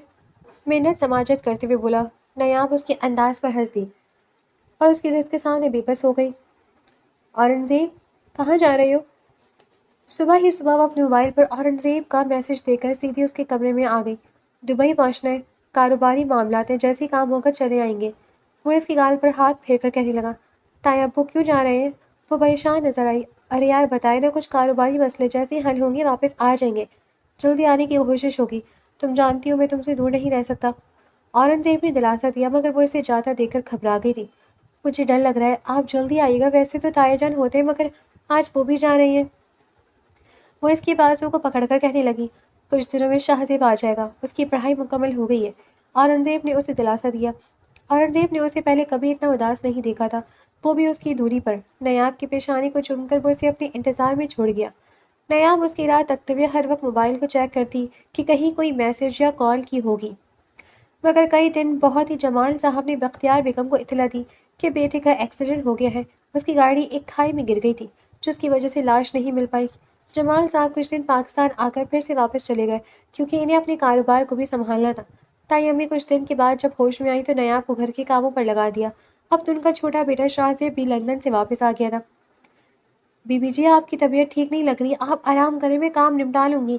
منت سماجت کرتے ہوئے بولا۔ نیاب اس کے انداز پر ہنس دی اور اس کی ضد کے سامنے بے بس ہو گئی۔ اورنگزیب کہاں جا رہے ہو؟ صبح ہی صبح وہ اپنے موبائل پر اورنگزیب کا میسج دے کر سیدھی اس کے کمرے میں آ گئی۔ دبئی پہنچنا ہے، کاروباری معاملات ہیں، جیسے کام ہو کر چلے آئیں گے۔ وہ اس کی گال پر ہاتھ پھیر کر کہنے لگا، تائیں ابو کیوں جا رہے ہیں؟ وہ پریشان نظر آئی، ارے یار بتائے نا، کچھ کاروباری مسئلے جیسے ہی حل ہوں گے واپس آ جائیں گے، جلدی آنے کی کوشش ہوگی، تم جانتی ہو میں تم سے دور نہیں رہ سکتا۔ اورنگزیب نے دلاسا دیا مگر وہ اسے جاتا دیکھ کر گھبرا گئی تھی۔ مجھے ڈر لگ رہا ہے، آپ جلدی آئیے گا، ویسے تو تایا جان ہوتے ہیں مگر آج وہ بھی جا رہی ہیں۔ وہ اس کی بازو کو پکڑ کر کہنے لگی، کچھ دنوں میں شاہزیب آ جائے گا، اس کی پڑھائی مکمل ہو گئی ہے۔ اورنگزیب نے اسے دلاسا دیا۔ اورنگزیب نے اسے پہلے کبھی اتنا اداس نہیں دیکھا تھا، وہ بھی اس کی دوری پر۔ نیاب کی پیشانی کو چوم کر وہ اسے اپنے انتظار میں چھوڑ گیا۔ نیاب اس کی راہ تکتے ہوئے ہر وقت موبائل کو چیک کرتی کہ کہیں کوئی میسج یا کال کی ہوگی، مگر کئی دن بہت ہی جمال صاحب نے بختیار بیگم کو اطلاع دی کہ بیٹے کا ایکسیڈنٹ ہو گیا ہے۔ اس کی گاڑی ایک کھائی میں گر گئی تھی، جس کی وجہ سے لاش نہیں مل پائی۔ جمال صاحب کچھ دن پاکستان آ کر پھر سے واپس چلے گئے، کیونکہ انہیں اپنے کاروبار کو بھی سنبھالنا تھا۔ تائی امی کچھ دن کے بعد جب ہوش میں آئی تو نیاب کو گھر کے کاموں پر لگا دیا۔ اب تو ان کا چھوٹا بیٹا شاہزیب بھی لندن سے واپس آ گیا تھا۔ بی بی جی آپ کی طبیعت ٹھیک نہیں لگ رہی، آپ آرام کریں، میں کام نپٹا لوں گی۔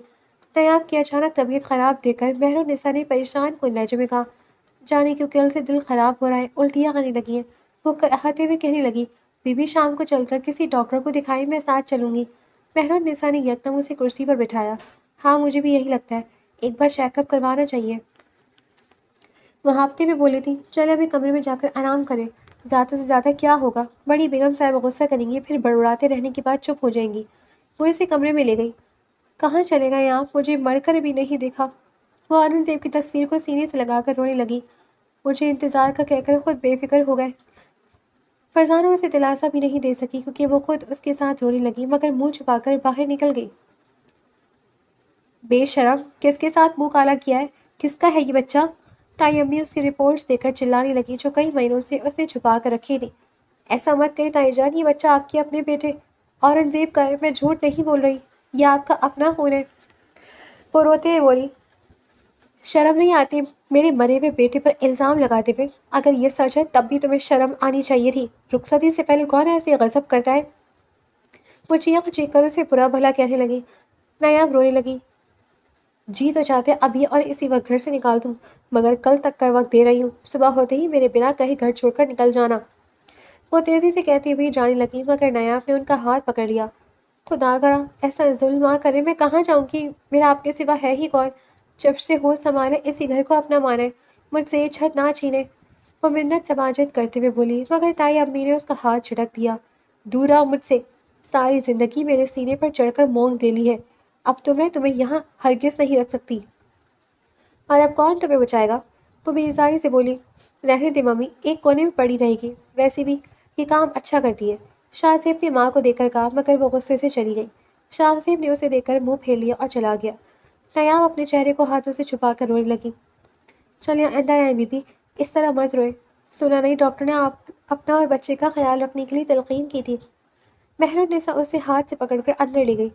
نیاب کی اچانک طبیعت خراب دیکھ کر مہرالنساء نے پریشان کن لہجے میں کہا، جانے کیوں کل سے دل خراب ہو رہا ہے، الٹیاں آنے لگی ہیں۔ وہ کراہتے ہوئے کہنے لگی، بی بی شام کو چل کر کسی ڈاکٹر کو دکھائیں، میں ساتھ چلوں گی۔ مہرالنساء نے یکدم اسے کرسی پر بٹھایا۔ ہاں مجھے بھی یہی لگتا ہے، ایک بار چیک اپ کروانا چاہیے۔ وہ ہفتے میں بولی تھی، چلے ابھی کمرے میں جا کر آرام کریں، زیادہ سے زیادہ کیا ہوگا، بڑی بیگم صاحبہ غصہ کریں گی، پھر بڑبڑاتے رہنے کے بعد چپ ہو جائیں گی۔ وہ اسے کمرے میں لے گئی۔ کہاں چلے گئے آپ، مجھے مر کر بھی نہیں دیکھا۔ وہ اورنگزیب کی تصویر کو سینے سے لگا کر رونے لگی۔ مجھے انتظار کا کہہ کر خود بے فکر ہو گئے۔ فرزانہ اسے دلاسا بھی نہیں دے سکی کیونکہ وہ خود اس کے ساتھ رونے لگی، مگر منہ چھپا کر باہر نکل گئی۔ بے شرم، کس کے ساتھ منہ کالا کیا ہے، کس کا ہے یہ بچہ؟ تائی امی اس کی رپورٹس دے کر چلانے لگی جو کئی مہینوں سے اس نے چھپا کر رکھی تھی۔ ایسا مت کریں تائی جان، یہ بچہ آپ کے اپنے بیٹے اورنگزیب کا ہے، میں جھوٹ نہیں بول رہی، یہ آپ کا اپنا خون ہے۔ وہ روتے ہوئے بولی، شرم نہیں آتی میرے مرے ہوئے بیٹے پر الزام لگاتے ہوئے؟ اگر یہ سچ ہے تب بھی تمہیں شرم آنی چاہیے تھی، رخصتی سے پہلے کون ایسے غضب کرتا ہے؟ وہ چیخ چیخ کر اسے برا بھلا کہنے لگی۔ نیاب رونے لگی، جی تو چاہتے ابھی اور اسی وقت گھر سے نکال دوں، مگر کل تک کا وقت دے رہی ہوں، صبح ہوتے ہی میرے بنا کہیں گھر چھوڑ کر نکل جانا۔ وہ تیزی سے کہتی ہوئی جانے لگی مگر نیاب نے ان کا ہاتھ پکڑ لیا۔ خدا کرا ایسا ظلم نہ کرے، میں کہاں جاؤں گی، میرا آپ کے سوا ہے ہی کون؟ جب سے ہو سنبھالے اسی گھر کو اپنا مانا ہے، مجھ سے یہ چھت نہ چھینے، وہ منت سماجت کرتے ہوئے بولی، مگر تائی امی نے اس کا ہاتھ جھٹک دیا۔ دور آؤ مجھ سے، ساری زندگی میرے سینے پر چڑھ کر مونگ دے لی ہے، اب تو میں تمہیں یہاں ہرگز نہیں رکھ سکتی۔ اور اب کون تمہیں بچائے گا؟ وہ بے زاری سے بولی، رہنے دے ممی، ایک کونے میں پڑی رہے گی، ویسے بھی یہ کام اچھا کرتی ہے۔ شاہ زیب نے ماں کو دیکھ کر کہا، مگر وہ غصے سے چلی گئی۔ شاہ زیب نے اسے دیکھ کر منہ پھیر لیا اور چلا گیا۔ نیام اپنے چہرے کو ہاتھوں سے چھپا کر رونے لگی۔ چلیے اندر آئیں بی بی، اس طرح مت روئے، سنا نہیں ڈاکٹر نے آپ اپنا اور بچے کا خیال رکھنے کے لیے تلقین کی تھی۔ مہرالنساء اسے ہاتھ سے پکڑ کر اندر لے گئی۔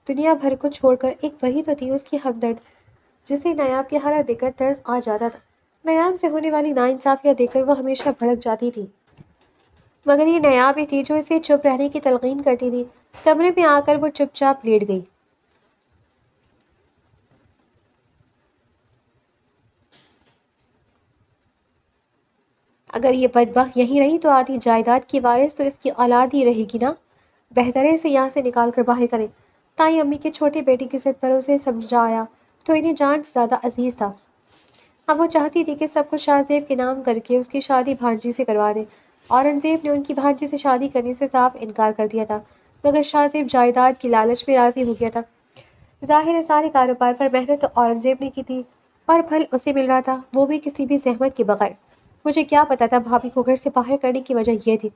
دنیا بھر کو چھوڑ کر ایک وہی تو تھی اس کی ہمدرد، جسے نیاب کی حالت دیکھ کر ترس آ جاتا تھا۔ نیاب سے ہونے والی ناانصافیاں دیکھ کر وہ ہمیشہ بھڑک جاتی تھی، مگر یہ نیاب ہی تھی جو اسے چپ رہنے کی تلقین کرتی تھی۔ کمرے میں آ کر وہ چپ چاپ لیٹ گئی۔ اگر یہ بدبخت یہیں رہی تو آدھی جائیداد کی وارث تو اس کی اولاد ہی رہے گی نا، بہتر ہے اسے یہاں سے نکال کر باہر کریں۔ تائی امی کے چھوٹے بیٹے کی ضد پر اسے سمجھایا تو انہیں جان سے زیادہ عزیز تھا۔ اب وہ چاہتی تھی کہ سب کچھ شاہ زیب کے نام کر کے اس کی شادی بھانجی سے کروا دے۔ اورنگزیب نے ان کی بھانجی سے شادی کرنے سے صاف انکار کر دیا تھا، مگر شاہ زیب جائیداد کی لالچ میں راضی ہو گیا تھا۔ ظاہر ہے سارے کاروبار پر محنت تو اورنگزیب نے کی تھی اور پھل اسے مل رہا تھا، وہ بھی کسی بھی زحمت کے بغیر۔ مجھے کیا پتا تھا بھابھی کو گھر سے باہر کرنے کی وجہ یہ تھی،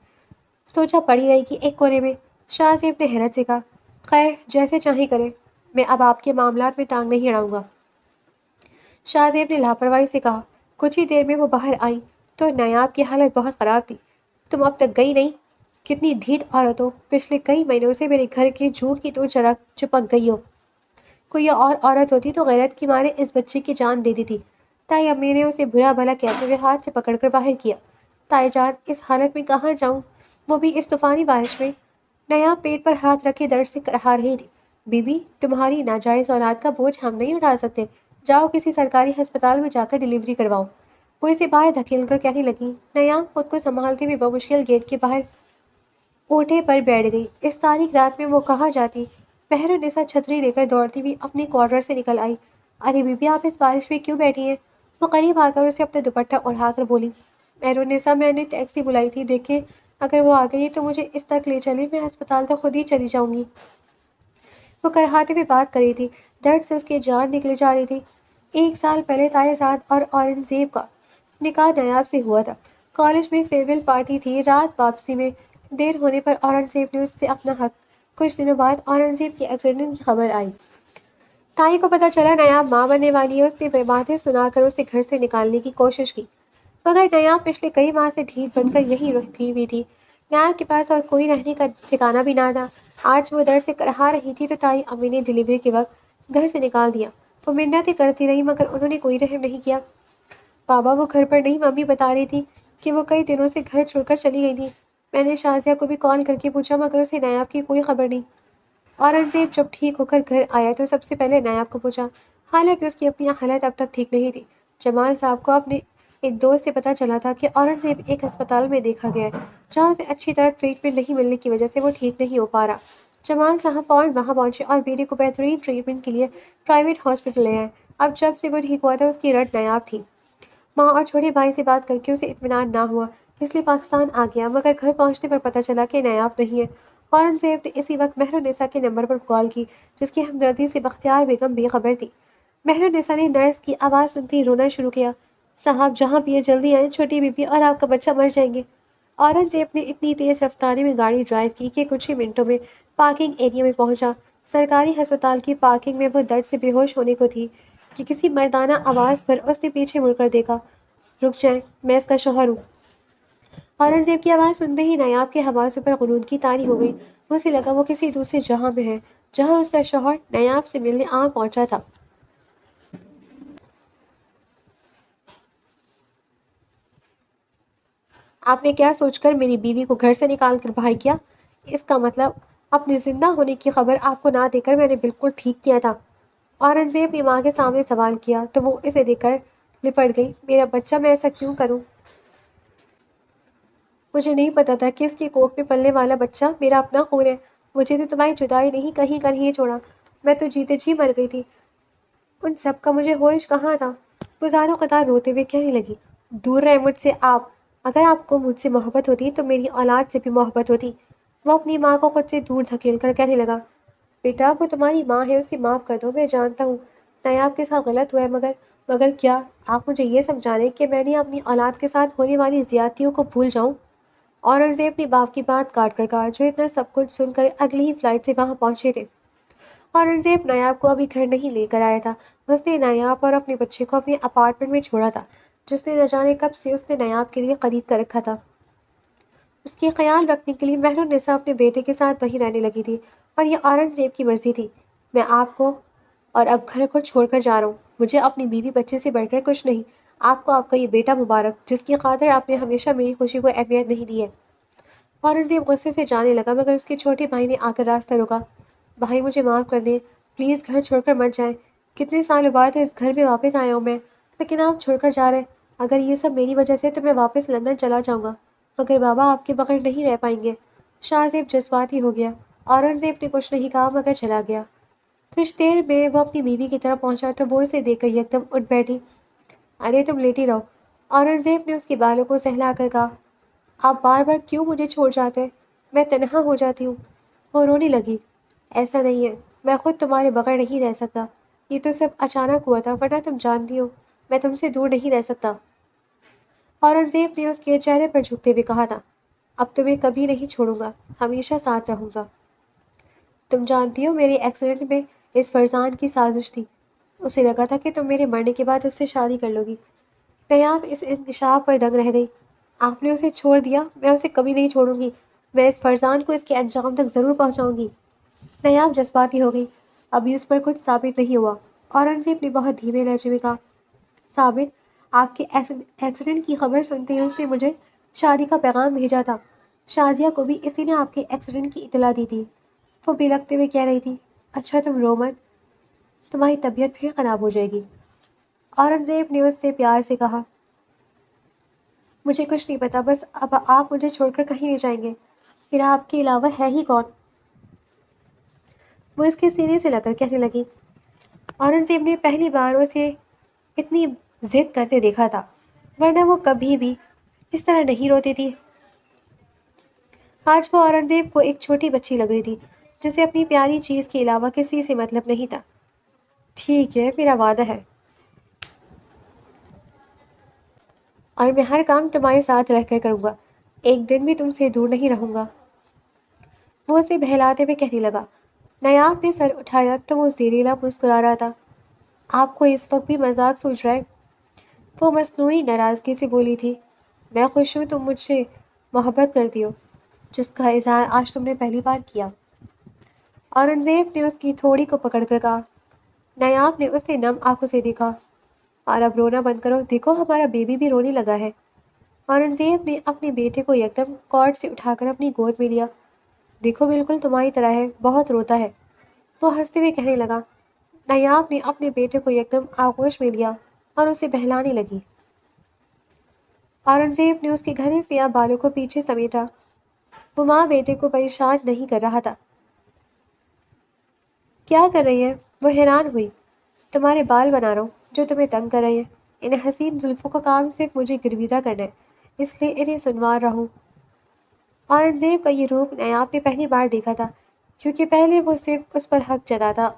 سوچا پڑی رہی کہ ایک کونے میں۔ شاہ زیب نے حیرت سے کہا، خیر جیسے چاہیں کریں، میں اب آپ کے معاملات میں ٹانگ نہیں اڑاؤں گا۔ شاہ زیب نے لاپرواہی سے کہا۔ کچھ ہی دیر میں وہ باہر آئیں تو نیاب کی حالت بہت خراب تھی۔ تم اب تک گئی نہیں؟ کتنی ڈھیٹ عورت ہو، پچھلے کئی مہینوں سے میرے گھر کے جھوٹ کی تو چرا چپک گئی ہو۔ کوئی اور عورت ہوتی تو غیرت کے مارے اس بچے کی جان دے دیتی۔ تائی امی نے اسے برا بھلا کہتے ہوئے ہاتھ سے پکڑ کر باہر کیا۔ تائی جان، اس حالت میں کہاں جاؤں، وہ بھی اس طوفانی بارش میں؟ نیاب پیٹ پر ہاتھ رکھے درد سے کرہا رہی تھی۔ بی بی، تمہاری ناجائز اولاد کا بوجھ ہم نہیں اٹھا سکتے، جاؤ کسی سرکاری ہسپتال میں جا کر ڈلیوری کرواؤ۔ وہ اسے باہر دھکیل کر کہنے لگی۔ نیاب خود کو سنبھالتے ہوئے بمشکل گیٹ کے باہر اوٹے پر بیٹھ گئی۔ اس تاریک رات میں وہ کہاں جاتی؟ مہرالنساء چھتری لے کر دوڑتی ہوئی اپنے کوارٹر سے نکل آئی۔ ارے بی بی، آپ اس بارش میں کیوں بیٹھی ہیں؟ وہ قریب آ کر اسے اپنا دوپٹہ اڑا کر بولی۔ مہرالنساء، میں نے ٹیکسی بلائی تھی، دیکھیں اگر وہ آ گئی تو مجھے اس تک لے چلیں، میں ہسپتال تک خود ہی چلی جاؤں گی۔ وہ کرہاتے ہوئے بات کر رہی تھی، درد سے اس کی جان نکلی جا رہی تھی۔ 1 سال پہلے تائیزاد اور اورنگزیب کا نکاح نیاب سے ہوا تھا۔ کالج میں فیئرویل پارٹی تھی۔ رات واپسی میں دیر ہونے پر اورنگزیب نے اس سے اپنا حق۔ کچھ دنوں بعد اورنگزیب کے ایکسیڈنٹ کی خبر آئی۔ تائی کو پتہ چلا نیاب ماں بننے والی ہے۔ اس نے باتیں سنا کر اسے گھر سے نکالنے کی کوشش کی، مگر نیاب پچھلے کئی ماہ سے ڈھیٹ بن کر یہیں رکی ہوئی تھی۔ نیاب کے پاس اور کوئی رہنے کا ٹھکانہ بھی نہ تھا۔ آج وہ درد سے کرہا رہی تھی تو تائی امی نے ڈلیوری کے وقت گھر سے نکال دیا۔ وہ منتیں کرتی رہی مگر انہوں نے کوئی رحم نہیں کیا۔ بابا وہ گھر پر نہیں، ممی بتا رہی تھی کہ وہ کئی دنوں سے گھر چھوڑ کر چلی گئی تھی۔ میں نے شازیہ کو بھی کال کر کے پوچھا مگر اسے نیاب کی کوئی خبر نہیں۔ اورنگزیب جب ٹھیک ہو کر گھر آیا تو سب سے پہلے نیاب کو پوچھا، حالانکہ اس کی اپنی حالت اب تک ٹھیک نہیں تھی۔ جمال صاحب کو اپنے ایک دوست سے پتہ چلا تھا کہ اورنگزیب ایک ہسپتال میں دیکھا گیا ہے جہاں اسے اچھی طرح ٹریٹمنٹ نہیں ملنے کی وجہ سے وہ ٹھیک نہیں ہو پا رہا۔ جمال صاحب فوراً وہاں پہنچے اور بیٹے کو بہترین ٹریٹمنٹ کے لیے پرائیویٹ ہاسپٹل لے آئے۔ اب جب سے وہ ٹھیک ہوا تھا اس کی رٹ نیاب تھی۔ ماں اور چھوٹے بھائی سے بات کر کے اسے اطمینان نہ ہوا، اس لیے پاکستان آ گیا، مگر گھر پہنچنے پر پتہ چلا کہ نیاب نہیں ہے۔ اورنگزیب نے اسی وقت مہرالنساء کے نمبر پر کال کی، جس کی ہمدردی سے بختیار بیگم بے خبر تھی۔ مہرالنساء نے نرس کی آواز سنتے ہی رونا شروع کیا، صاحب جہاں بھی ہے جلدی آئیں، چھوٹی بی بی اور آپ کا بچہ مر جائیں گے۔ اورنگزیب نے اتنی تیز رفتاری میں گاڑی ڈرائیو کی کہ کچھ ہی منٹوں میں پارکنگ ایریا میں پہنچا۔ سرکاری ہسپتال کی پارکنگ میں وہ درد سے بے ہوش ہونے کو تھی کہ کسی مردانہ آواز پر اس نے پیچھے مڑ کر دیکھا۔ رک جائیں، میں اس کا شوہر ہوں۔ اورنگزیب کی آواز سنتے ہی نیاب کے حواسوں پر غنودگی طاری ہو گئی۔ اسے لگا وہ کسی دوسرے جہاں میں ہے، جہاں اس کا شوہر نیاب سے ملنے آ پہنچا تھا۔ آپ نے کیا سوچ کر میری بیوی کو گھر سے نکال کر باہر کیا؟ اس کا مطلب اپنے زندہ ہونے کی خبر آپ کو نہ دے کر میں نے بالکل ٹھیک کیا تھا۔ اورنگزیب نے ماں کے سامنے سوال کیا تو وہ اسے دیکھ کر لپٹ گئی۔ میرا بچہ، میں ایسا کیوں کروں؟ مجھے نہیں پتا تھا کہ اس کی کوکھ میں پلنے والا بچہ میرا اپنا خون ہے۔ مجھے تو تمہاری جدائی نہیں کہیں کر ہی چھوڑا، میں تو جیتے جی مر گئی تھی۔ ان سب کا مجھے ہوش کہاں تھا؟ وہ زاروں قطار روتے ہوئے کہنے لگی، دور رہے مجھ سے آپ، اگر آپ کو مجھ سے محبت ہوتی تو میری اولاد سے بھی محبت ہوتی۔ وہ اپنی ماں کو خود سے دور دھکیل کر کہنے لگا، بیٹا وہ تمہاری ماں ہے، اسے معاف کر دو، میں جانتا ہوں نیاب کے ساتھ غلط ہوا ہے، مگر کیا آپ مجھے یہ سمجھا رہے کہ میں نے اپنی اولاد کے ساتھ ہونے والی زیادتیوں کو بھول جاؤں؟ اورنگزیب اپنی باپ کی بات کاٹ کر کہا، جو اتنا سب کچھ سن کر اگلی ہی فلائٹ سے وہاں پہنچے تھے۔ اورنگزیب نایاب کو ابھی گھر نہیں لے کر آیا تھا، اس نے نایاب اور اپنے بچے کو اپنے اپارٹمنٹ میں چھوڑا تھا، جس نے نہ جانے کب سے اس نے نایاب کے لیے خرید کر رکھا تھا۔ اس کے خیال رکھنے کے لیے مہر النساء اپنے بیٹے کے ساتھ وہیں رہنے لگی تھی، اور یہ اورنگزیب کی مرضی تھی۔ میں آپ کو اور اب گھر کو چھوڑ کر جا رہا ہوں، مجھے اپنی بیوی بچے سے بڑھ کر کچھ نہیں۔ آپ کو آپ کا یہ بیٹا مبارک، جس کی خاطر آپ نے ہمیشہ میری خوشی کو اہمیت نہیں دی ہے۔ اورنگزیب غصے سے جانے لگا، مگر اس کے چھوٹے بھائی نے آ کر راستہ روکا۔ بھائی مجھے معاف کر دیں، پلیز گھر چھوڑ کر مت جائیں، کتنے سالوں بعد اس گھر میں واپس آیا ہوں میں، لیکن آپ چھوڑ کر جا رہے ہیں، اگر یہ سب میری وجہ سے تو میں واپس لندن چلا جاؤں گا، مگر بابا آپ کے بغیر نہیں رہ پائیں گے۔ شاہ زیب جذباتی ہو گیا۔ اورنگزیب نے کچھ نہیں کہا مگر چلا گیا۔ کچھ دیر میں وہ اپنی بیوی کی طرف پہنچا تو وہ اسے دیکھ کر یکدم اٹھ بیٹھی۔ ارے تم لیٹی رہو، اورنگزیب نے اس کے بالوں کو سہلا کر کہا، آپ بار بار کیوں مجھے چھوڑ جاتے ہیں؟ میں تنہا ہو جاتی ہوں۔ وہ رونے لگی، ایسا نہیں ہے، میں خود تمہارے بغیر نہیں رہ سکتا، یہ تو سب اچانک ہوا تھا، ورنہ تم جانتی ہو میں تم سے دور نہیں رہ سکتا۔ اورنگزیب نے اس کے چہرے پر جھکتے ہوئے کہا تھا، اب تمہیں کبھی نہیں چھوڑوں گا، ہمیشہ ساتھ رہوں گا۔ تم جانتی ہو میرے ایکسیڈنٹ میں اس فرزان کی سازش تھی، اسے لگا تھا کہ تم میرے مرنے کے بعد اس سے شادی کر لو گی۔ نیاب اس انکشاف پر دنگ رہ گئی، آپ نے اسے چھوڑ دیا، میں اسے کبھی نہیں چھوڑوں گی، میں اس فرزان کو اس کے انجام تک ضرور پہنچاؤں گی۔ نیاب جذباتی ہو گئی، ابھی اس پر کچھ ثابت نہیں ہوا۔ اورنگزیب نے بہت دھیمے لہجے میں کہا، ثابت؟ آپ کے ایکسیڈنٹ کی خبر سنتے ہی اس نے مجھے شادی کا پیغام بھیجا تھا، شازیہ کو بھی اسی نے آپ کے ایکسیڈنٹ کی اطلاع دی تھی۔ وہ بلکتے ہوئے کہہ رہی تھی، اچھا تم رو مت، تمہاری طبیعت پھر خراب ہو جائے گی۔ اورنگزیب نے اس سے پیار سے کہا، مجھے کچھ نہیں پتا، بس اب آپ مجھے چھوڑ کر کہیں نہیں جائیں گے، پھر آپ کے علاوہ ہے ہی کون؟ وہ اس کے سینے سے لگ کر کہنے لگی۔ اورنگزیب نے پہلی بار اسے اتنی ضد کرتے دیکھا تھا، ورنہ وہ کبھی بھی اس طرح نہیں روتی تھی۔ آج وہ اورنگزیب کو ایک چھوٹی بچی لگ رہی تھی، جسے اپنی پیاری چیز کے علاوہ کسی سے مطلب نہیں تھا۔ ٹھیک ہے، میرا وعدہ ہے، اور میں ہر کام تمہارے ساتھ رہ کر کروں گا، ایک دن بھی تم سے دور نہیں رہوں گا۔ وہ اسے بہلاتے ہوئے کہنے لگا۔ نیاب نے سر اٹھایا تو وہ زیریلا مسکرا رہا تھا۔ آپ کو اس وقت بھی مذاق سوچ رہا ہے؟ وہ مصنوعی ناراضگی سے بولی تھی، میں خوش ہوں تم مجھ سے محبت کرتی ہو، جس کا اظہار آج تم نے پہلی بار کیا۔ اورنگزیب نے اس کی تھوڑی کو پکڑ کر کہا۔ نیاب نے اسے نم آنکھوں سے دیکھا، اور اب رونا بند کرو، دیکھو ہمارا بیبی بھی رونے لگا ہے۔ اورنگزیب نے اپنے بیٹے کو یکدم کارٹ سے اٹھا کر اپنی گود میں لیا، دیکھو بالکل تمہاری طرح ہے، بہت روتا ہے۔ وہ ہنستے ہوئے کہنے لگا۔ نیاب نے اپنے بیٹے کو یکدم آغوش میں لیا اور اسے بہلانے لگی۔ اورنگزیب نے اس کے گھنے سیاہ بالوں کو پیچھے سمیٹا۔ وہ ماں بیٹے کو پریشان نہیں کر رہا تھا۔ کیا کر رہی ہے؟ وہ حیران ہوئی۔ تمہارے بال بنا رہا ہوں جو تمہیں تنگ کر رہے ہیں، ان حسین زلفوں کا کام صرف مجھے گرویدہ کرنا ہے، اس لیے انہیں سنوار رہوں۔ اورنگزیب کا یہ روپ نیاب نے پہلی بار دیکھا تھا، کیونکہ پہلے وہ صرف اس پر حق جتاتا،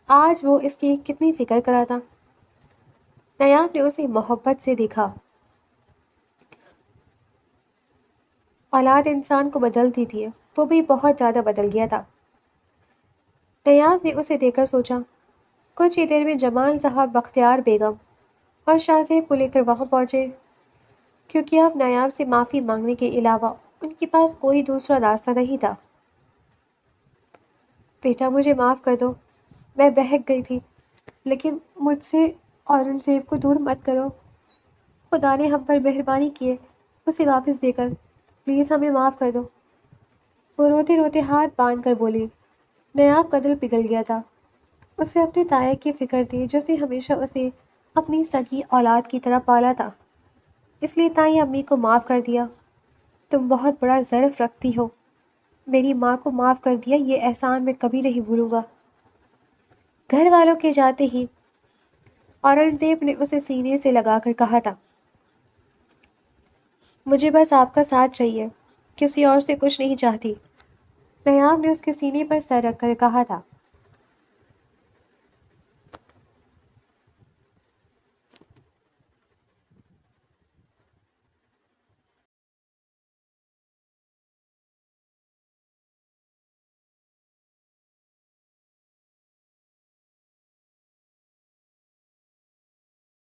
آج وہ اس کی کتنی فکر کرا تھا۔ نیاب نے اسے محبت سے دیکھا۔ اولاد انسان کو بدل دیتی ہے، وہ بھی بہت زیادہ بدل گیا تھا۔ نیاب نے اسے دیکھ کر سوچا، کچھ ہی دیر میں جمال صاحب، بختیار بیگم اور شاہ زیب کو لے کر وہاں پہنچے، کیونکہ اب نیاب سے معافی مانگنے کے علاوہ ان کے پاس کوئی دوسرا راستہ نہیں تھا۔ بیٹا مجھے معاف کر دو، میں بہک گئی تھی، لیکن مجھ سے اورنگزیب کو دور مت کرو، خدا نے ہم پر مہربانی کی ہے اسے واپس دے کر، پلیز ہمیں معاف کر دو۔ وہ روتے روتے ہاتھ باندھ کر بولی۔ نیاب کا دل پگھل گیا تھا، اسے اپنے تایا کی فکر تھی جس نے ہمیشہ اسے اپنی سگی اولاد کی طرح پالا تھا، اس لیے تائی امی کو معاف کر دیا۔ تم بہت بڑا ظرف رکھتی ہو، میری ماں کو معاف کر دیا، یہ احسان میں کبھی نہیں بھولوں گا۔ گھر والوں کے جاتے ہی اورنگزیب نے اسے سینے سے لگا کر کہا تھا، مجھے بس آپ کا ساتھ چاہیے، کسی اور سے کچھ نہیں چاہتی۔ نیاب نے اس کے سینے پر سر رکھ کر کہا تھا،